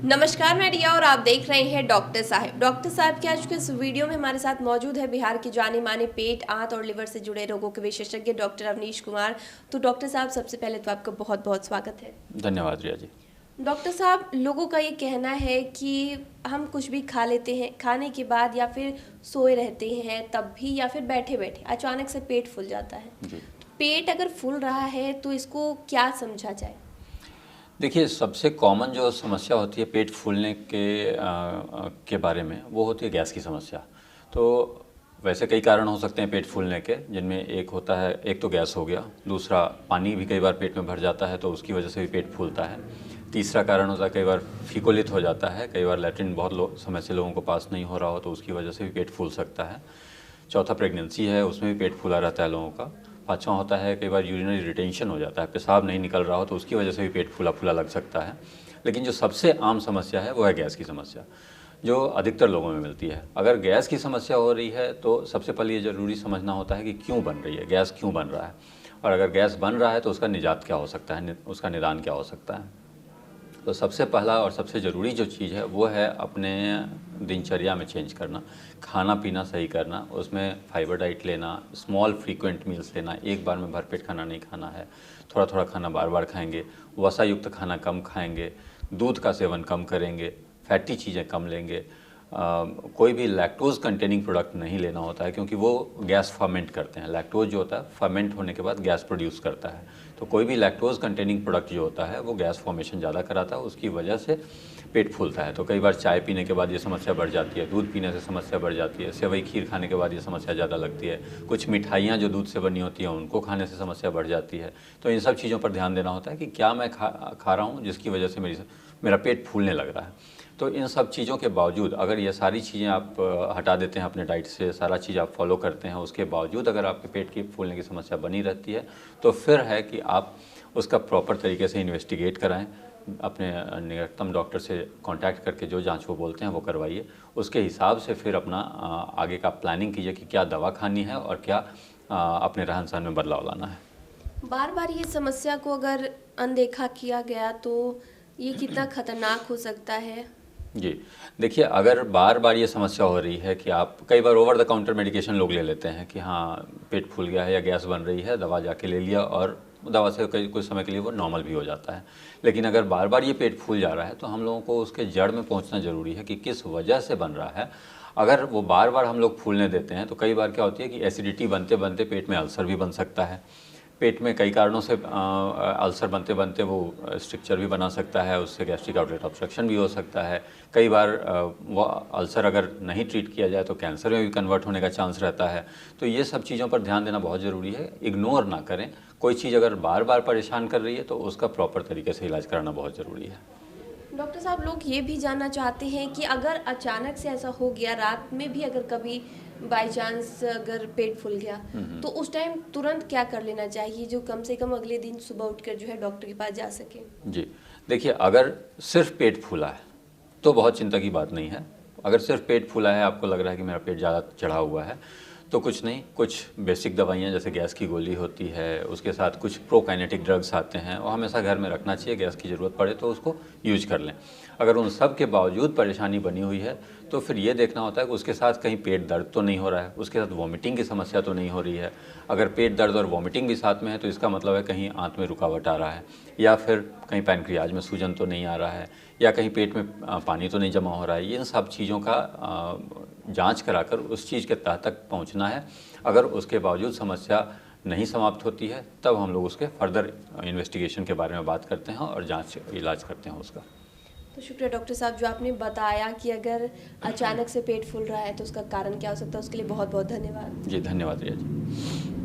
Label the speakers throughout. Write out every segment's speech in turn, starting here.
Speaker 1: नमस्कार, मैं रिया और आप देख रहे हैं डॉक्टर साहब। डॉक्टर साहब के आज के इस वीडियो में हमारे साथ मौजूद है बिहार के जाने माने पेट, आंत और लिवर से जुड़े रोगों के विशेषज्ञ डॉक्टर अवनीश कुमार। तो डॉक्टर साहब, सबसे पहले तो आपका बहुत बहुत स्वागत है।
Speaker 2: धन्यवाद रिया जी।
Speaker 1: डॉक्टर साहब, लोगों का ये कहना है कि हम कुछ भी खा लेते हैं, खाने के बाद या फिर सोए रहते हैं तब भी या फिर बैठे बैठे अचानक से पेट फूल जाता है।
Speaker 2: जी
Speaker 1: पेट अगर फूल रहा है तो इसको क्या समझा जाए?
Speaker 2: देखिए, सबसे कॉमन जो समस्या होती है पेट फूलने के बारे में, वो होती है गैस की समस्या। तो वैसे कई कारण हो सकते हैं पेट फूलने के, जिनमें एक होता है, एक तो गैस हो गया, दूसरा पानी भी कई बार पेट में भर जाता है तो उसकी वजह से भी पेट फूलता है। तीसरा कारण होता है कई बार फीकोलित हो जाता है, कई बार लैट्रिन बहुत समय से लोगों को पास नहीं हो रहा हो तो उसकी वजह से भी पेट फूल सकता है। चौथा प्रेगनेंसी है, उसमें भी पेट फूला रहता है लोगों का। पाँचवा होता है कई बार यूरिनरी रिटेंशन हो जाता है, पेशाब नहीं निकल रहा हो तो उसकी वजह से भी पेट फूला फूला लग सकता है। लेकिन जो सबसे आम समस्या है वो है गैस की समस्या, जो अधिकतर लोगों में मिलती है। अगर गैस की समस्या हो रही है तो सबसे पहले ये ज़रूरी समझना होता है कि क्यों बन रही है, गैस क्यों बन रहा है, और अगर गैस बन रहा है तो उसका निजात क्या हो सकता है, उसका निदान क्या हो सकता है। तो सबसे पहला और सबसे ज़रूरी जो चीज़ है वो है अपने दिनचर्या में चेंज करना, खाना पीना सही करना, उसमें फाइबर डाइट लेना, स्मॉल फ्रीक्वेंट मील्स लेना, एक बार में भरपेट खाना नहीं खाना है, थोड़ा थोड़ा खाना बार बार खाएंगे, वसा युक्त खाना कम खाएंगे, दूध का सेवन कम करेंगे, फैटी चीज़ें कम लेंगे। कोई भी लैक्टोज़ कंटेनिंग प्रोडक्ट नहीं लेना होता है क्योंकि वो गैस फर्मेंट करते हैं। लैक्टोज जो होता है फर्मेंट होने के बाद गैस प्रोड्यूस करता है, तो कोई भी लैक्टोज़ कंटेनिंग प्रोडक्ट जो होता है वो गैस फॉर्मेशन ज़्यादा कराता है, उसकी वजह से पेट फूलता है। तो कई बार चाय पीने के बाद ये समस्या बढ़ जाती है, दूध पीने से समस्या बढ़ जाती है, सेवई खीर खाने के बाद ये समस्या ज़्यादा लगती है, कुछ मिठाइयाँ जो दूध से बनी होती हैं उनको खाने से समस्या बढ़ जाती है। तो इन सब चीज़ों पर ध्यान देना होता है कि क्या मैं खा रहा हूँ जिसकी वजह से मेरा पेट फूलने लग रहा है। तो इन सब चीज़ों के बावजूद अगर ये सारी चीज़ें आप हटा देते हैं अपने डाइट से, सारा चीज़ आप फॉलो करते हैं, उसके बावजूद अगर आपके पेट की फूलने की समस्या बनी रहती है तो फिर है कि आप उसका प्रॉपर तरीके से इन्वेस्टिगेट कराएं, अपने निकटतम डॉक्टर से कांटेक्ट करके जो जांच वो बोलते हैं वो करवाइए। उसके हिसाब से फिर अपना आगे का प्लानिंग कीजिए कि क्या दवा खानी है और क्या अपने रहन सहन में बदलाव लाना है।
Speaker 1: बार बार ये समस्या को अगर अनदेखा किया गया तो ये कितना खतरनाक हो सकता है?
Speaker 2: जी देखिए, अगर बार बार ये समस्या हो रही है कि आप कई बार ओवर द काउंटर मेडिकेशन लोग ले लेते हैं कि हाँ पेट फूल गया है या गैस बन रही है, दवा जाके ले लिया और दवा से कुछ समय के लिए वो नॉर्मल भी हो जाता है। लेकिन अगर बार बार ये पेट फूल जा रहा है तो हम लोगों को उसके जड़ में पहुंचना ज़रूरी है कि किस वजह से बन रहा है। अगर वो बार बार हम लोग फूलने देते हैं तो कई बार क्या होती है कि एसिडिटी बनते बनते पेट में अल्सर भी बन सकता है। पेट में कई कारणों से अल्सर बनते बनते वो स्ट्रक्चर भी बना सकता है, उससे गैस्ट्रिक आउटलेट ऑब्स्ट्रक्शन भी हो सकता है। कई बार वो अल्सर अगर नहीं ट्रीट किया जाए तो कैंसर में भी कन्वर्ट होने का चांस रहता है। तो ये सब चीज़ों पर ध्यान देना बहुत ज़रूरी है, इग्नोर ना करें। कोई चीज़ अगर बार बार परेशान कर रही है तो उसका प्रॉपर तरीके से इलाज कराना बहुत ज़रूरी है।
Speaker 1: डॉक्टर साहब, लोग ये भी जानना चाहते हैं कि अगर अचानक से ऐसा हो गया, रात में भी अगर कभी बाय चांस अगर पेट फूल गया तो उस टाइम तुरंत क्या कर लेना चाहिए जो कम से कम अगले दिन सुबह उठकर जो है डॉक्टर के पास जा सके?
Speaker 2: जी देखिए, अगर सिर्फ पेट फूला है तो बहुत चिंता की बात नहीं है। अगर सिर्फ पेट फूला है, आपको लग रहा है कि मेरा पेट ज़्यादा चढ़ा हुआ है, तो कुछ नहीं, कुछ बेसिक दवाइयाँ जैसे गैस की गोली होती है, उसके साथ कुछ प्रोकाइनेटिक ड्रग्स आते हैं, वो हमेशा घर में रखना चाहिए। गैस की ज़रूरत पड़े तो उसको यूज कर लें। अगर उन सब के बावजूद परेशानी बनी हुई है तो फिर ये देखना होता है कि उसके साथ कहीं पेट दर्द तो नहीं हो रहा है, उसके साथ वॉमिटिंग की समस्या तो नहीं हो रही है। अगर पेट दर्द और वॉमिटिंग भी साथ में है तो इसका मतलब है कहीं आंत में रुकावट आ रहा है, या फिर कहीं पैनक्रियाज में सूजन तो नहीं आ रहा है, या कहीं पेट में पानी तो नहीं जमा हो रहा है। इन सब चीज़ों का जांच कराकर उस चीज़ के तह तक पहुंचना है। अगर उसके बावजूद समस्या नहीं समाप्त होती है तब हम लोग उसके फर्दर इन्वेस्टिगेशन के बारे में बात करते हैं और जांच इलाज करते हैं उसका।
Speaker 1: तो शुक्रिया डॉक्टर साहब, जो आपने बताया कि अगर अचानक से पेट फूल रहा है तो उसका कारण क्या हो सकता है, उसके लिए बहुत बहुत धन्यवाद।
Speaker 2: जी धन्यवाद रिया जी।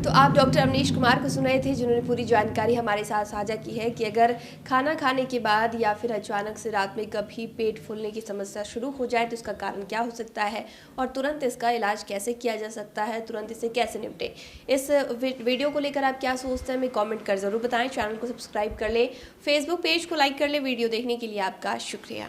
Speaker 1: तो आप डॉक्टर अवनीश कुमार को सुन रहे थे, जिन्होंने पूरी जानकारी हमारे साथ साझा की है कि अगर खाना खाने के बाद या फिर अचानक से रात में कभी पेट फूलने की समस्या शुरू हो जाए तो इसका कारण क्या हो सकता है और तुरंत इसका इलाज कैसे किया जा सकता है, तुरंत इससे कैसे निपटे। इस वीडियो को लेकर आप क्या सोचते हैं हमें कॉमेंट कर ज़रूर बताएं। चैनल को सब्सक्राइब कर ले, फेसबुक पेज को लाइक कर ले। वीडियो देखने के लिए आपका शुक्रिया।